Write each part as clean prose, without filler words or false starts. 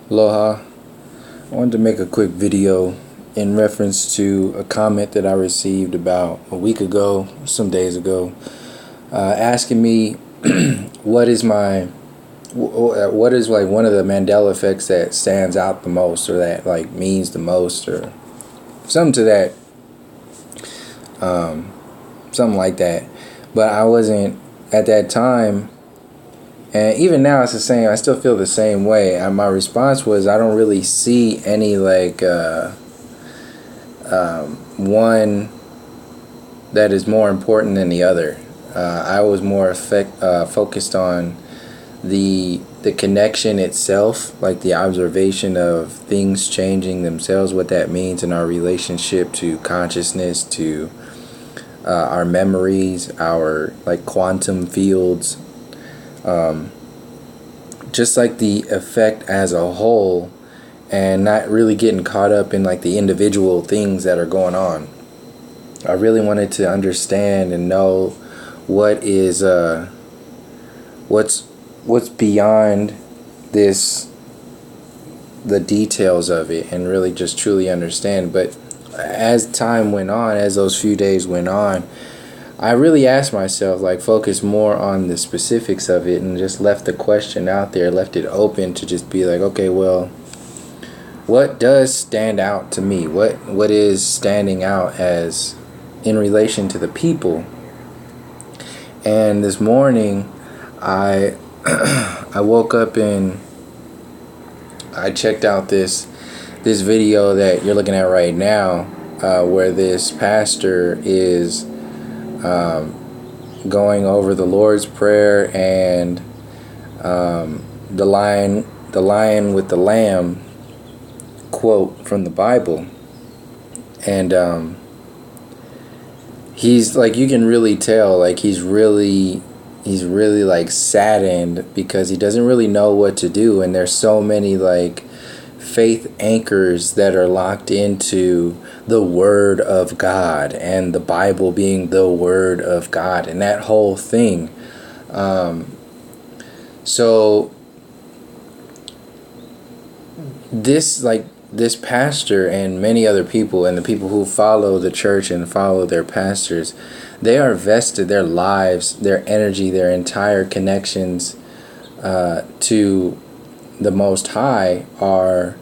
Aloha. I wanted to make a quick video in reference to a comment that I received about a week ago, some days ago, asking me what is like one of the Mandela effects that stands out the most, or that like means the most, or something to that, something like that. But I wasn't at that time. And even now it's the same. I still feel the same way. And my response was, I don't really see any one that is more important than the other. I was more focused on the connection itself, like the observation of things changing themselves, what that means in our relationship to consciousness, to our memories, our like quantum fields. Just like the effect as a whole, and not really getting caught up in like the individual things that are going on. I really wanted to understand and know what is what's beyond this, the details of it, and really just truly understand. But as time went on, as those few days went on, I really asked myself, like, focus more on the specifics of it, and just left the question out there, left it open to just be like, okay, well, what does stand out to me? What is standing out as in relation to the people? And this morning, I I woke up and I checked out this video that you're looking at right now, where this pastor is going over the Lord's Prayer and the lion with the lamb quote from the Bible. And he's like, you can really tell, like he's really like saddened, because he doesn't really know what to do, and there's so many like faith anchors that are locked into the Word of God, and the Bible being the Word of God, and that whole thing. So this pastor and many other people, and the people who follow the church and follow their pastors, they are vested, their lives, their energy, their entire connections to the Most High are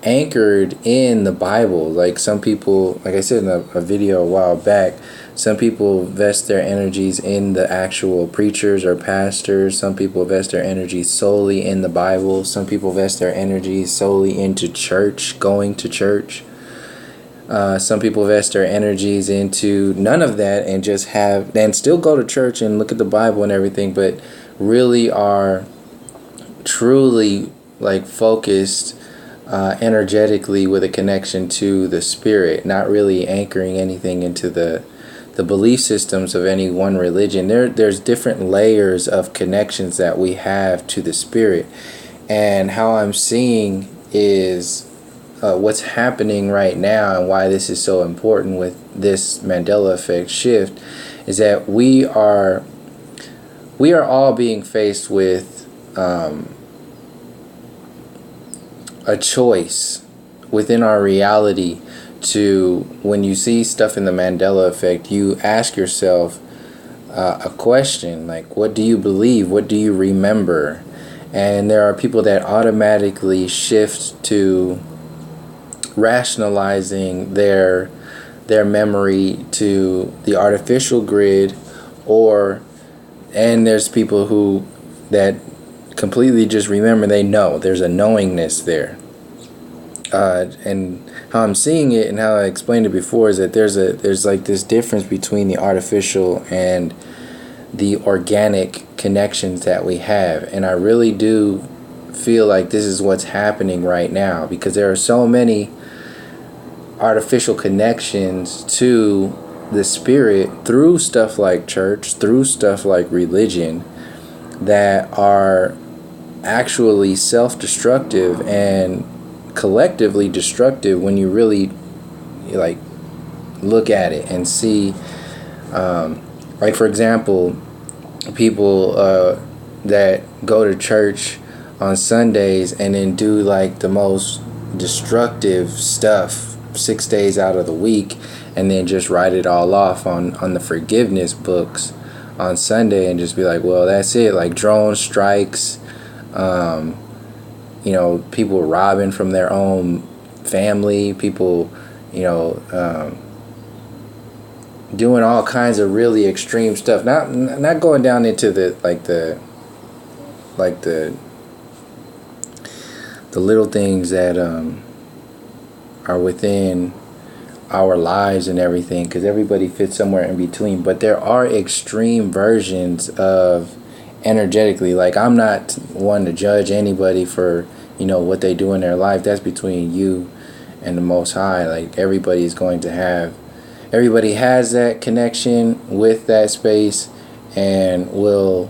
anchored in the Bible. Like some people, like I said in a video a while back, some people vest their energies in the actual preachers or pastors. Some people vest their energies solely in the Bible. Some people vest their energies solely into church, going to church. Some people vest their energies into none of that, and just still go to church and look at the Bible and everything, but really are truly like focused energetically with a connection to the Spirit, not really anchoring anything into the belief systems of any one religion. There's different layers of connections that we have to the Spirit, and how I'm seeing is what's happening right now, and why this is so important with this Mandela Effect shift, is that we are all being faced with a choice within our reality. To when you see stuff in the Mandela Effect, you ask yourself a question like, what do you believe? What do you remember? And there are people that automatically shift to rationalizing their memory to the artificial grid, and there's people that completely just remember. They know, there's a knowingness there. And how I'm seeing it, and how I explained it before, is that there's like this difference between the artificial and the organic connections that we have. And I really do feel like this is what's happening right now, because there are so many artificial connections to the Spirit through stuff like church, through stuff like religion, that are actually self-destructive and collectively destructive when you really like look at it and see. Like for example, people that go to church on Sundays and then do like the most destructive stuff 6 days out of the week, and then just write it all off on the forgiveness books on Sunday and just be like, well, that's it. Like drone strikes, people robbing from their own family, people, doing all kinds of really extreme stuff. Not going down into the little things that are within our lives and everything, because everybody fits somewhere in between. But there are extreme versions of energetically. Like, I'm not one to judge anybody for what they do in their life. That's between you and the Most High. Like, everybody has that connection with that space and will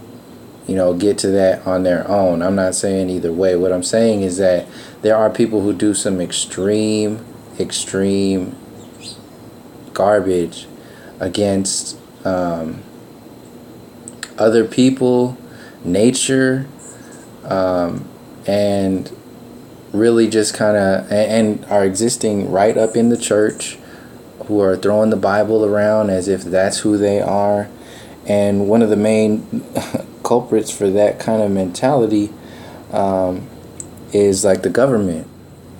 get to that on their own. I'm not saying either way. What I'm saying is that there are people who do some extreme garbage against other people, nature, and really just kind of, and are existing right up in the church, who are throwing the Bible around as if that's who they are. And one of the main culprits for that kind of mentality is like the government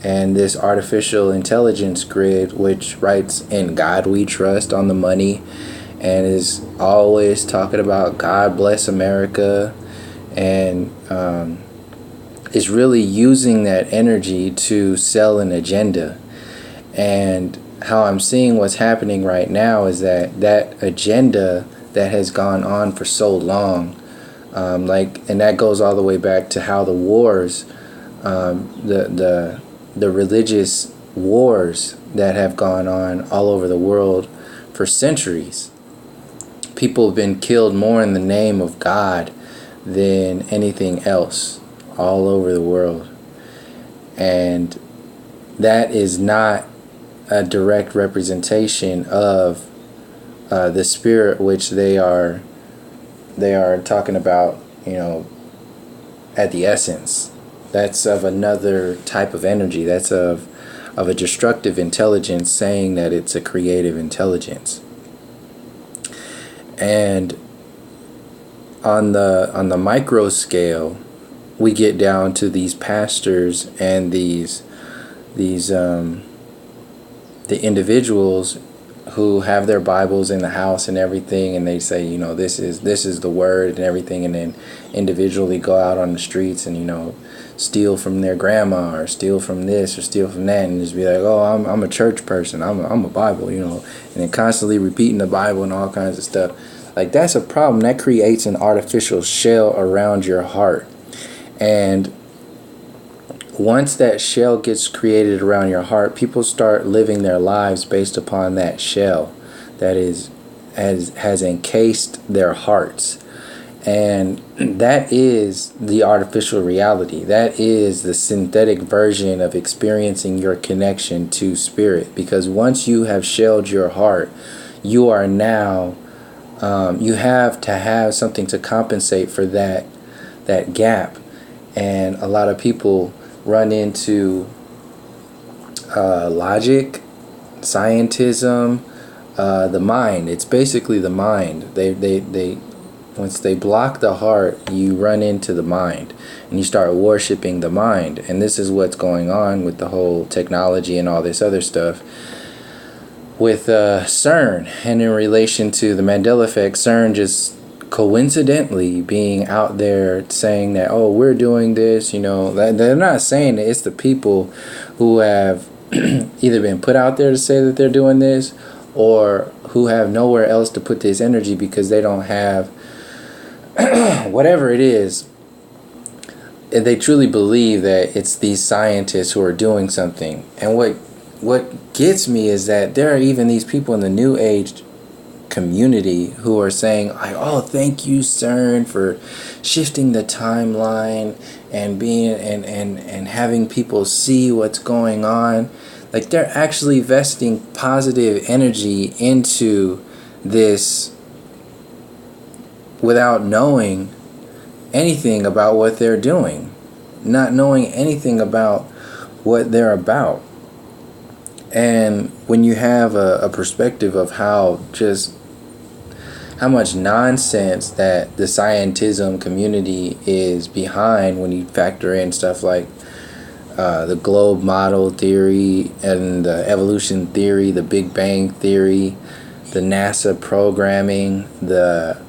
and this artificial intelligence grid, which writes "In God We Trust" on the money and is always talking about God bless America, and is really using that energy to sell an agenda. And how I'm seeing what's happening right now is that agenda that has gone on for so long, and that goes all the way back to how the wars, the religious wars that have gone on all over the world for centuries. People have been killed more in the name of God than anything else all over the world. And that is not a direct representation of the spirit which they are talking about, at the essence. That's of another type of energy. That's of a destructive intelligence saying that it's a creative intelligence. And on the micro scale, we get down to these pastors and these the individuals who have their Bibles in the house and everything, and they say, this is the word and everything, and then individually go out on the streets and steal from their grandma or steal from this or steal from that, and just be like, oh, I'm a church person, I'm a Bible, and then constantly repeating the Bible and all kinds of stuff. Like, that's a problem. That creates an artificial shell around your heart. And once that shell gets created around your heart, people start living their lives based upon that shell that has encased their hearts. And that is the artificial reality. That is the synthetic version of experiencing your connection to spirit. Because once you have shelled your heart, you are now, you have to have something to compensate for that gap. And a lot of people run into logic, scientism, the mind. It's basically the mind. They once they block the heart, you run into the mind and you start worshiping the mind. And this is what's going on with the whole technology and all this other stuff with CERN. And in relation to the Mandela Effect, CERN just coincidentally being out there saying that, oh, we're doing this, they're not saying that it's the people who have either been put out there to say that they're doing this, or who have nowhere else to put this energy because they don't have whatever it is. And they truly believe that it's these scientists who are doing something. And what gets me is that there are even these people in the New Age community who are saying, oh, thank you, CERN, for shifting the timeline and being and having people see what's going on. Like, they're actually vesting positive energy into this without knowing anything about what they're doing. not knowing anything about what they're about. And when you have a perspective of how much nonsense that the scientism community is behind, when you factor in stuff like the globe model theory and the evolution theory, the Big Bang theory, the NASA programming, the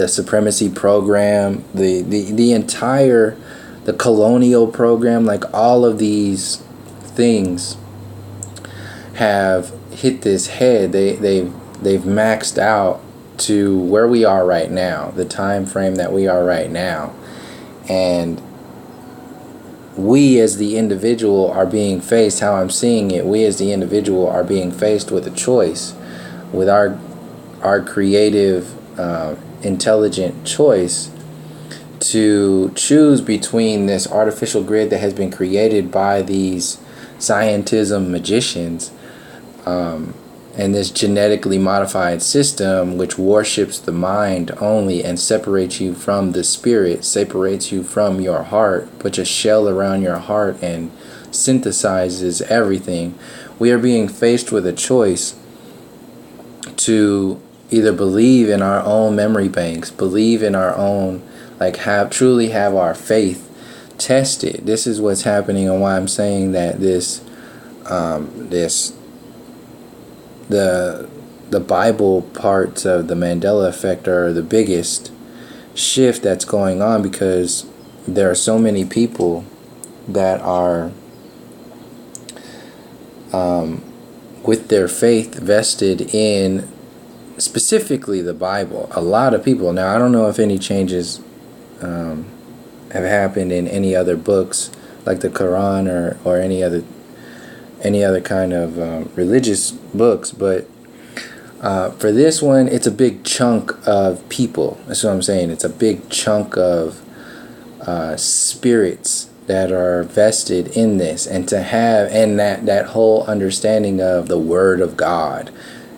supremacy program, the entire, the colonial program, like all of these things have hit this head. They've maxed out to where we are right now, the time frame that we are right now. And we as the individual are being faced, how I'm seeing it, we as the individual are being faced with a choice, with our creative, intelligent choice to choose between this artificial grid that has been created by these scientism magicians, and this genetically modified system which worships the mind only and separates you from the spirit, separates you from your heart, puts a shell around your heart and synthesizes everything. We are being faced with a choice to either believe in our own memory banks, believe in our own, like truly have our faith tested. This is what's happening, and why I'm saying that the Bible parts of the Mandela Effect are the biggest shift that's going on, because there are so many people that are with their faith vested in specifically the Bible. A lot of people. Now, I don't know if any changes have happened in any other books like the Quran or any other kind of religious books, but for this one, it's a big chunk of people. That's what I'm saying. It's a big chunk of spirits that are vested in this, and to have, and that whole understanding of the Word of God.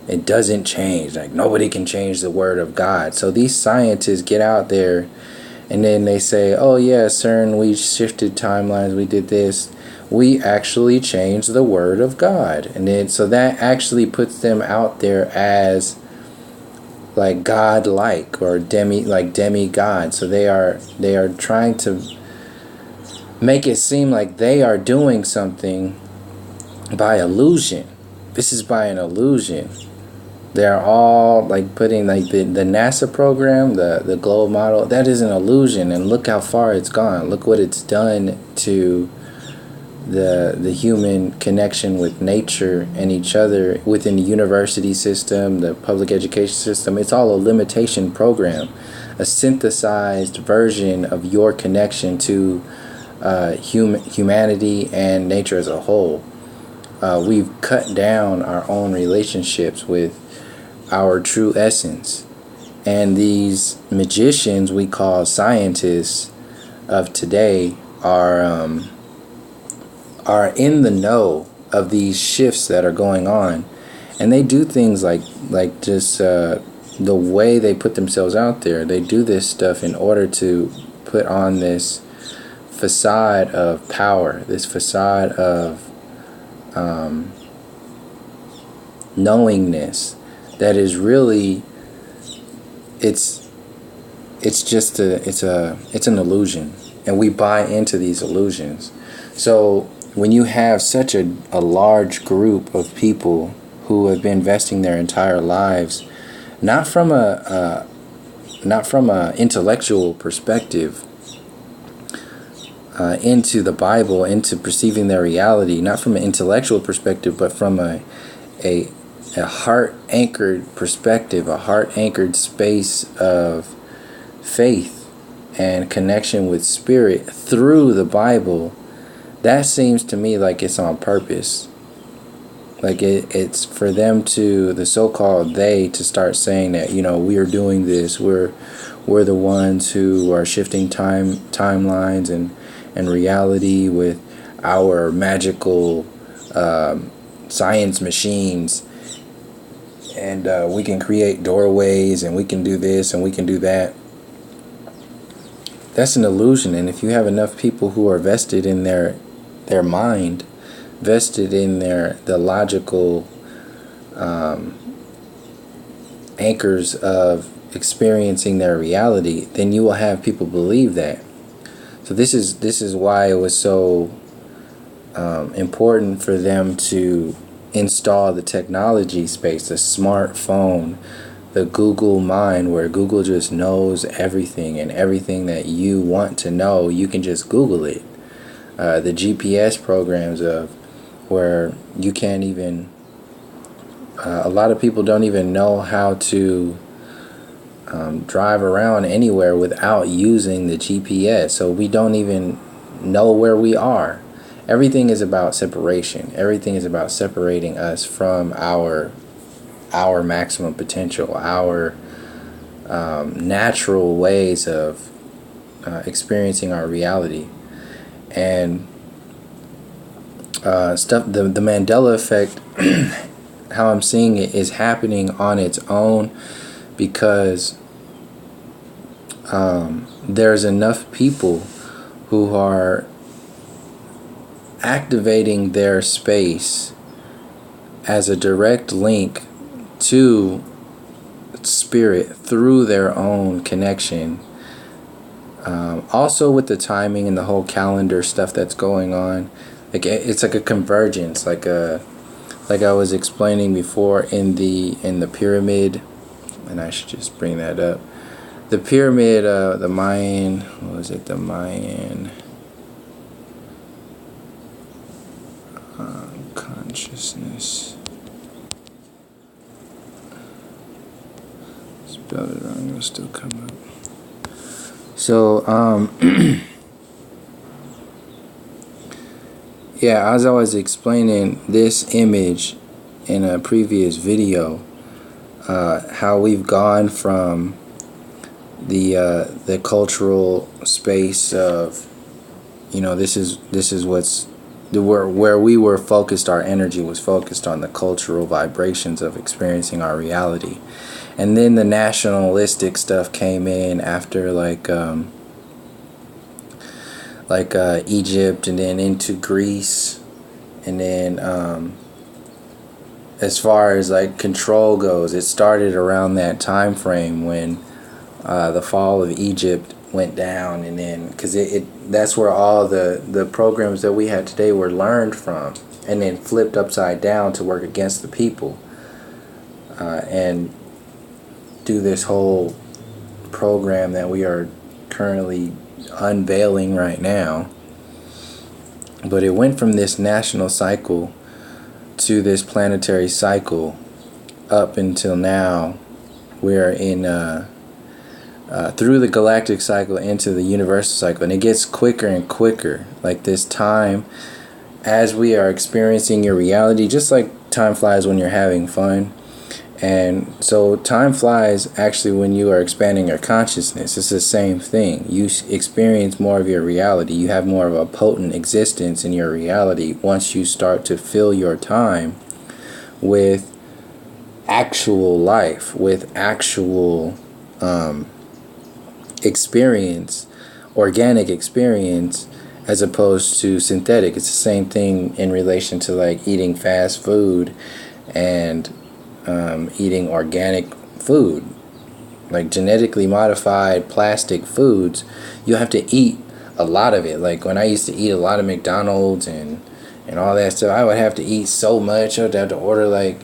It doesn't change. Like, nobody can change the Word of God. So these scientists get out there and then they say, oh yeah, CERN, we shifted timelines, we did this. We actually changed the Word of God. And then, so that actually puts them out there as like God-like, or demigod. So they are trying to make it seem like they are doing something by illusion. This is by an illusion. They're all like putting like the NASA program, the globe model, that is an illusion. And look how far it's gone. Look what it's done to the human connection with nature and each other within the university system, the public education system. It's all a limitation program, a synthesized version of your connection to humanity and nature as a whole. We've cut down our own relationships with our true essence. And these magicians we call scientists of today are in the know of these shifts that are going on, and they do things like just the way they put themselves out there. They do this stuff in order to put on this facade of power, this facade of knowingness that is really, it's an illusion, and we buy into these illusions. So when you have such a large group of people who have been investing their entire lives, not from a intellectual perspective, into the Bible, into perceiving their reality, not from an intellectual perspective, but from a heart-anchored perspective, a heart-anchored space of faith and connection with spirit through the Bible, that seems to me like it's on purpose. Like it's for them to, the so-called they, to start saying that, we are doing this, we're the ones who are shifting timelines and reality with our magical science machines, and we can create doorways, and we can do this and we can do that. that's an illusion. And if you have enough people who are vested in their mind, vested in the logical anchors of experiencing their reality, then you will have people believe that. So this is why it was so important for them to install the technology space, the smartphone, the Google mind, where Google just knows everything, and everything that you want to know, you can just Google it. The GPS programs of where you can't even, a lot of people don't even know how to drive around anywhere without using the GPS. So we don't even know where we are. Everything is about separation. Everything is about separating us from our maximum potential, our natural ways of experiencing our reality. And the Mandela Effect, how I'm seeing it, is happening on its own because there's enough people who are activating their space as a direct link to spirit through their own connection. Also with the timing and the whole calendar stuff that's going on, like it's like a convergence, like I was explaining before in the pyramid, and I should just bring that up. The pyramid, the Mayan, what was it? The Mayan consciousness. Spelled it wrong, it'll still come up. So, yeah, as I was explaining this image in a previous video, how we've gone from the cultural space of, this is what's where we were focused. Our energy was focused on the cultural vibrations of experiencing our reality. And then the nationalistic stuff came in after, like Egypt, and then into Greece, and then as far as like control goes, it started around that time frame when the fall of Egypt went down, and then because that's where all the programs that we had today were learned from, and then flipped upside down to work against the people, and do this whole program that we are currently unveiling right now. But it went from this national cycle to this planetary cycle up until now. We're in through the galactic cycle into the universal cycle, and it gets quicker and quicker. Like this time, as we are experiencing your reality, just like time flies when you're having fun. And so time flies actually when you are expanding your consciousness. It's the same thing. You experience more of your reality. You have more of a potent existence in your reality once you start to fill your time with actual life, with actual experience, organic experience, as opposed to synthetic. It's the same thing in relation to like eating fast food and eating organic food. Like genetically modified plastic foods, you have to eat a lot of it. Like when I used to eat a lot of McDonald's and all that stuff, I would have to eat so much. I would have to order like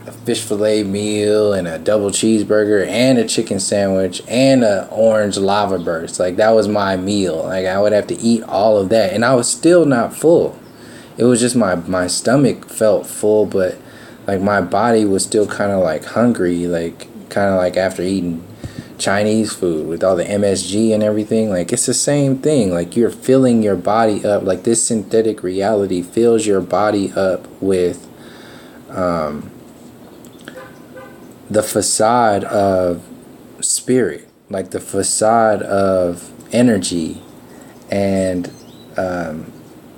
a fish fillet meal and a double cheeseburger and a chicken sandwich and a orange lava burst. Like that was my meal. Like I would have to eat all of that, and I was still not full. It was just my stomach felt full, but like my body was still kind of like hungry, like kind of like after eating Chinese food with all the MSG and everything. Like it's the same thing. Like you're filling your body up. Like this synthetic reality fills your body up with the facade of spirit, like the facade of energy, and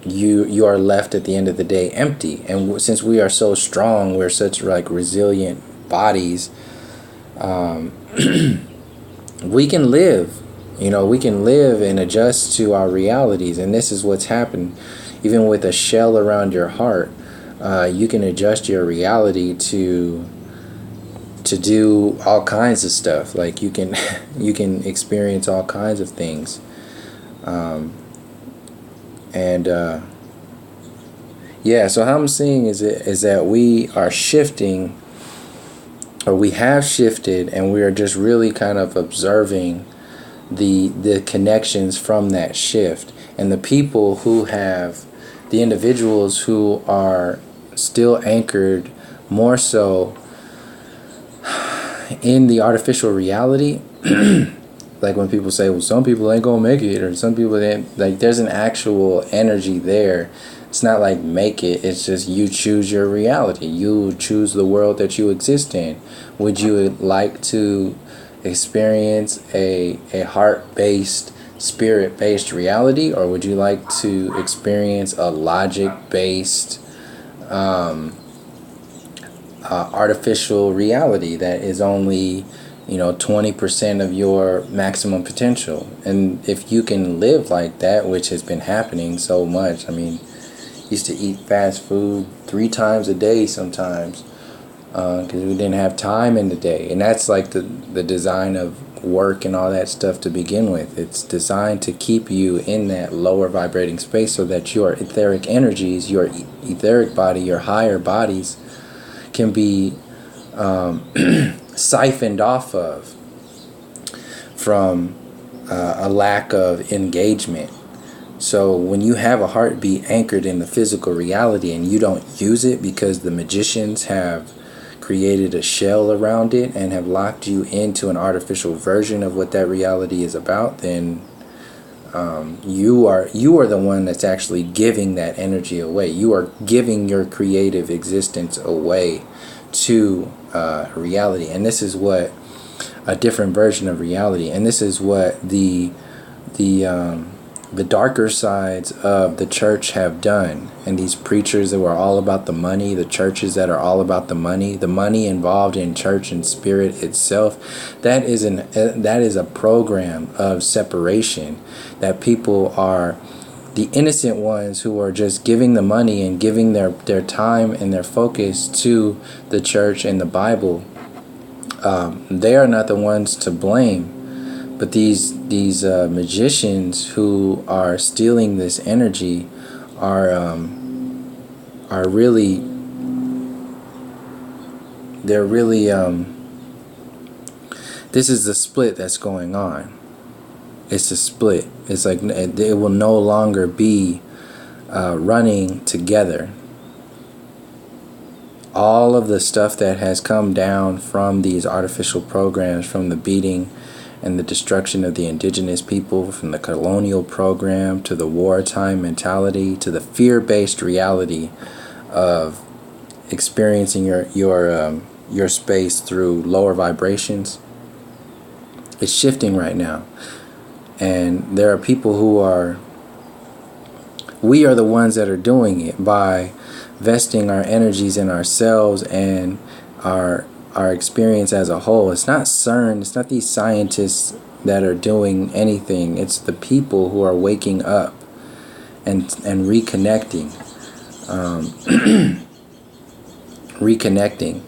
you are left at the end of the day empty. And since we are so strong, we're such like resilient bodies, we can live, We can live and adjust to our realities, and this is what's happened. Even with a shell around your heart, you can adjust your reality to do all kinds of stuff. Like you can you can experience all kinds of things, and yeah. So how I'm seeing is that we are shifting, or we have shifted, and we are just really kind of observing the connections from that shift, and the individuals who are still anchored more so in the artificial reality. Like when people say, well, some people ain't gonna make it, or some people ain't, like, there's an actual energy there. It's not like make it, it's just you choose your reality. You choose the world that you exist in. Would you like to experience a heart-based, spirit-based reality, or would you like to experience a logic-based artificial reality that is only 20% of your maximum potential? And if you can live like that, which has been happening so much, I mean, used to eat fast food 3 times a day sometimes, because we didn't have time in the day. And that's like the design of work and all that stuff to begin with. It's designed to keep you in that lower vibrating space so that your etheric energies, your etheric body, your higher bodies can be siphoned off of from a lack of engagement. So when you have a heartbeat anchored in the physical reality and you don't use it because the magicians have created a shell around it and have locked you into an artificial version of what that reality is about, then you are the one that's actually giving that energy away. You are giving your creative existence away to reality. And this is what a different version of reality, and this is what the darker sides of the church have done. And these preachers that were all about the money, the churches that are all about the money involved in church and spirit itself, that is a program of separation, that people are the innocent ones who are just giving the money and giving their time and their focus to the church and the Bible. They are not the ones to blame. But these magicians who are stealing this energy are really, this is the split that's going on. It's a split. It's like it will no longer be running together. All of the stuff that has come down from these artificial programs, from the beating and the destruction of the indigenous people, from the colonial program to the wartime mentality to the fear-based reality of experiencing your space through lower vibrations, it's shifting right now. And there are people we are the ones that are doing it by vesting our energies in ourselves and our experience as a whole. It's not CERN, it's not these scientists that are doing anything. It's the people who are waking up and reconnecting. Reconnecting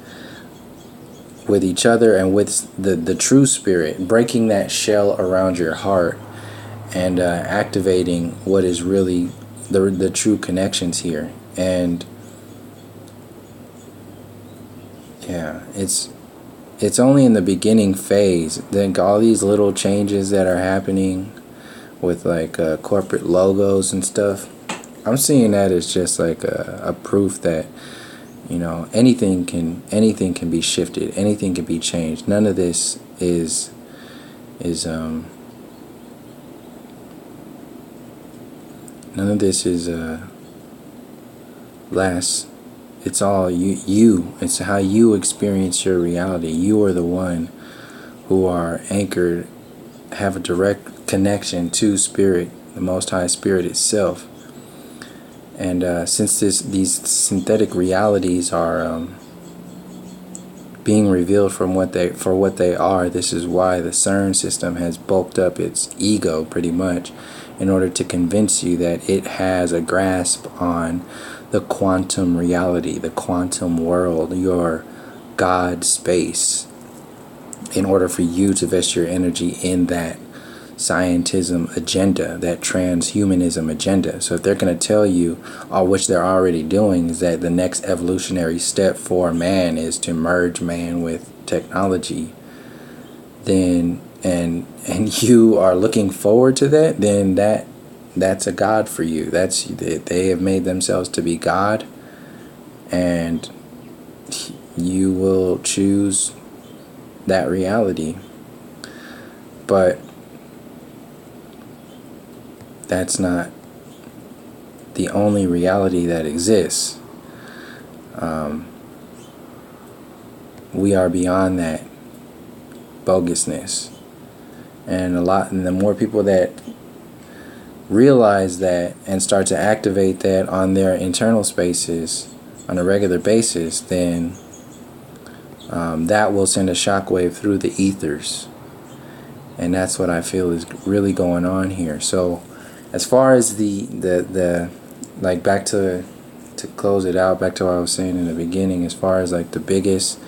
with each other and with the true spirit, breaking that shell around your heart and activating what is really the true connections here. And yeah, it's only in the beginning phase. Then all these little changes that are happening with like corporate logos and stuff, I'm seeing that as just like a proof that anything can be shifted, anything can be changed. None of this is last. It's all you. It's how you experience your reality. You are the one who are anchored, have a direct connection to spirit, the Most High Spirit itself. And since these synthetic realities are being revealed from what they are. This is why the CERN system has bulked up its ego pretty much in order to convince you that it has a grasp on the quantum reality, the quantum world, your God space, in order for you to vest your energy in that scientism agenda, that transhumanism agenda. So if they're going to tell you, or which they're already doing, is that the next evolutionary step for man is to merge man with technology, then and you are looking forward to that, then that's a God for you. They have made themselves to be God, and you will choose that reality. But that's not the only reality that exists. We are beyond that bogusness, and the more people that realize that and start to activate that on their internal spaces on a regular basis, then that will send a shockwave through the ethers. And that's what I feel is really going on here. So as far as the like, back to close it out, back to what I was saying in the beginning, as far as like the biggest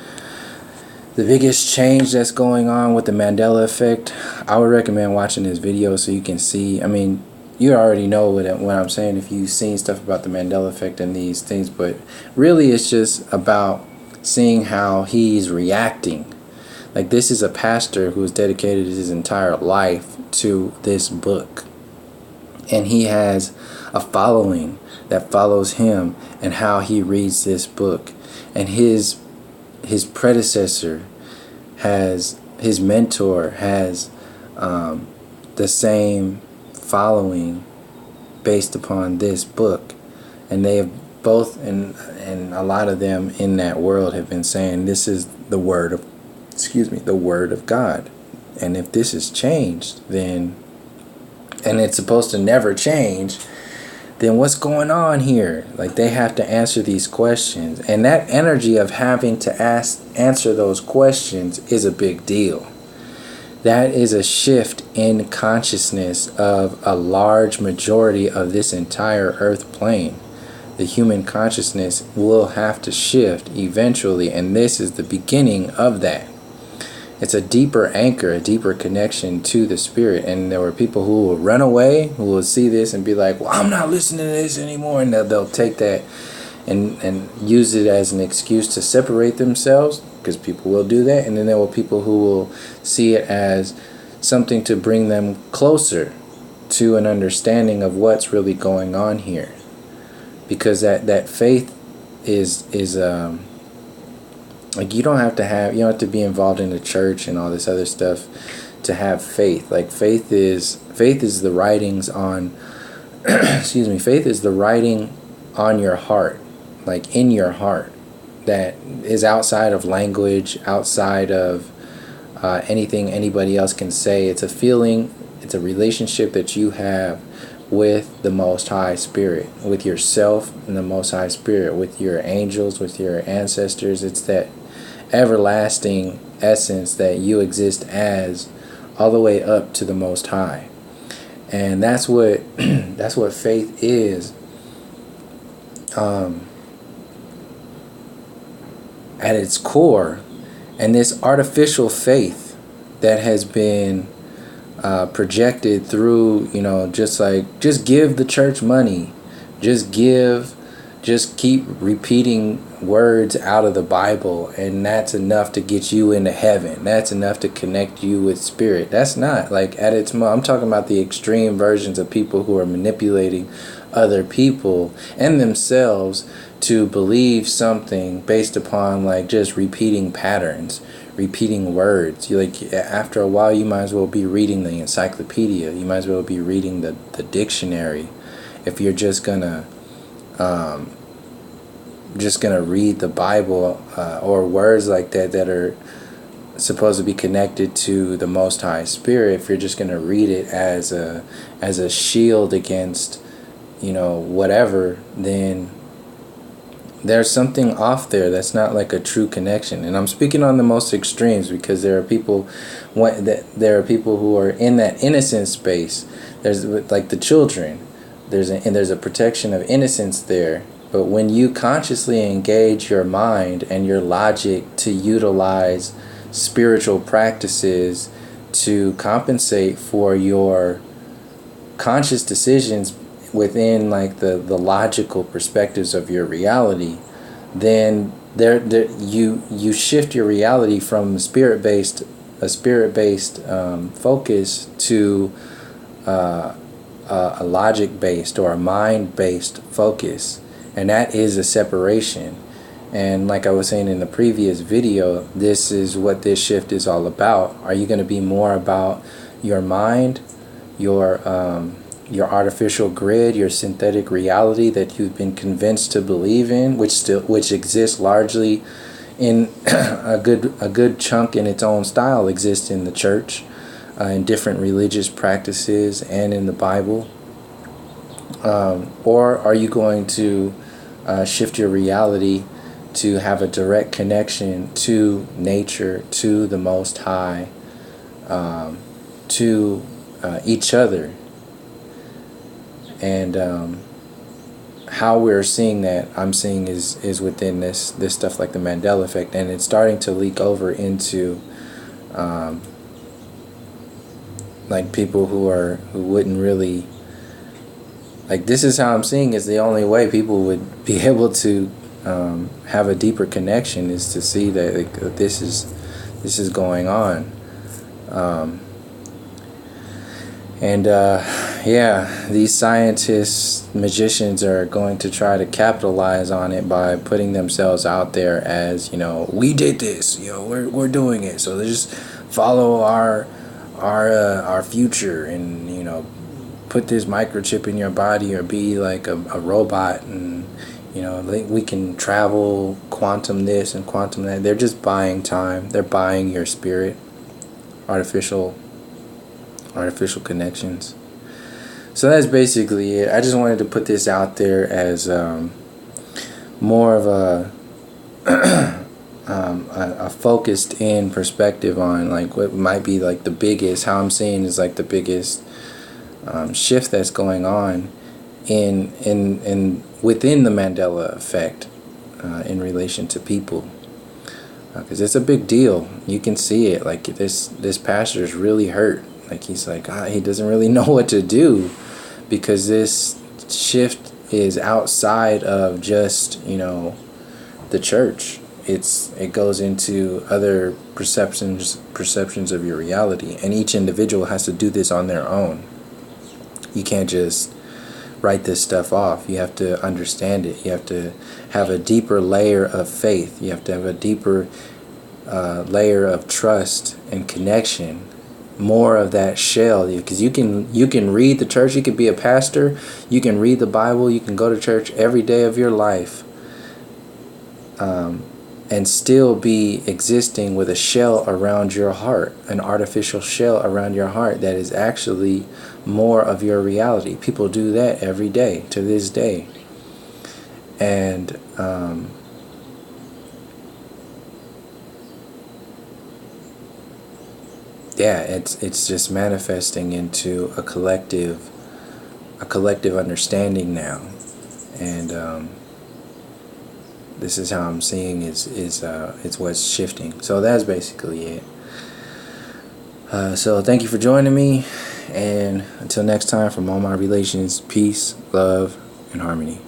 change that's going on with the Mandela Effect, I would recommend watching this video so you can see. I mean, you already know what I'm saying if you've seen stuff about the Mandela Effect and these things, but really it's just about seeing how he's reacting. Like, this is a pastor who's dedicated his entire life to this book, and he has a following that follows him and how he reads this book. And his predecessor has, his mentor has the same following based upon this book. And they have both, and a lot of them in that world have been saying this is the word of God. And if this is changed, then, and it's supposed to never change, then what's going on here? Like, they have to answer these questions, and that energy of having to answer those questions is a big deal. That is a shift in consciousness of a large majority of this entire earth plane. The human consciousness will have to shift eventually, and this is the beginning of that. It's a deeper anchor, a deeper connection to the spirit. And there were people who will run away, who will see this and be like, well, I'm not listening to this anymore. And they'll take that and use it as an excuse to separate themselves, because people will do that. And then there were people who will see it as something to bring them closer to an understanding of what's really going on here. Because that faith is like, you don't have to be involved in the church and all this other stuff to have faith. Like, faith is the writings on faith is the writing on your heart, like in your heart, that is outside of language, outside of anything anybody else can say. It's a feeling, it's a relationship that you have with the Most High Spirit, with yourself and the Most High Spirit, with your angels, with your ancestors. It's that everlasting essence that you exist as, all the way up to the Most High. And that's what that's what faith is, at its core. And this artificial faith that has been projected through, just give the church money, just keep repeating words out of the Bible, and that's enough to get you into heaven. That's enough to connect you with spirit. That's not, like, at its I'm talking about the extreme versions of people who are manipulating other people and themselves to believe something based upon, like, just repeating patterns, repeating words. After a while, you might as well be reading the encyclopedia. You might as well be reading the dictionary if you're just gonna read the Bible, or words like that are supposed to be connected to the Most High Spirit. If you're just gonna read it as a shield against whatever, then there's something off there that's not like a true connection. And I'm speaking on the most extremes because there are people who are in that innocent space. There's like the children. There's a protection of innocence there. But when you consciously engage your mind and your logic to utilize spiritual practices to compensate for your conscious decisions within like the logical perspectives of your reality, then you shift your reality from a spirit based focus to a logic based or a mind based focus, and that is a separation. And like I was saying in the previous video, this is what this shift is all about. Are you going to be more about your mind, your artificial grid, your synthetic reality that you've been convinced to believe in, which exists largely in a good chunk in its own style exists in the church, in different religious practices, and in the Bible? Or are you going to shift your reality to have a direct connection to nature, to the Most High, to each other? And how we're seeing that, I'm seeing is within this stuff like the Mandela Effect, and it's starting to leak over into like people who wouldn't really like. This is how I'm seeing is the only way people would be able to have a deeper connection is to see that like, this is going on. Yeah, these scientists, magicians are going to try to capitalize on it by putting themselves out there as, we did this, we're doing it. So they just follow our future and, put this microchip in your body or be like a robot, and, we can travel quantum this and quantum that. They're just buying time. They're buying your spirit, artificial connections. So that's basically it. I just wanted to put this out there as more of a focused in perspective on like what might be like the biggest, how I'm seeing is like the biggest shift that's going on in within the Mandela Effect in relation to people, because it's a big deal. You can see it. Like this pastor is really hurt. Like he's like, he doesn't really know what to do, because this shift is outside of just, the church. It goes into other perceptions of your reality, and each individual has to do this on their own. You can't just write this stuff off. You have to understand it. You have to have a deeper layer of faith. You have to have a deeper layer of trust and connection. More of that shell, because you can read the church, you could be a pastor, you can read the Bible, you can go to church every day of your life, and still be existing with a shell around your heart, an artificial shell around your heart that is actually more of your reality. People do that every day to this day. And yeah, it's just manifesting into a collective understanding now, and this is how I'm seeing it's what's shifting. So that's basically it. So thank you for joining me, and until next time, from all my relations, peace, love, and harmony.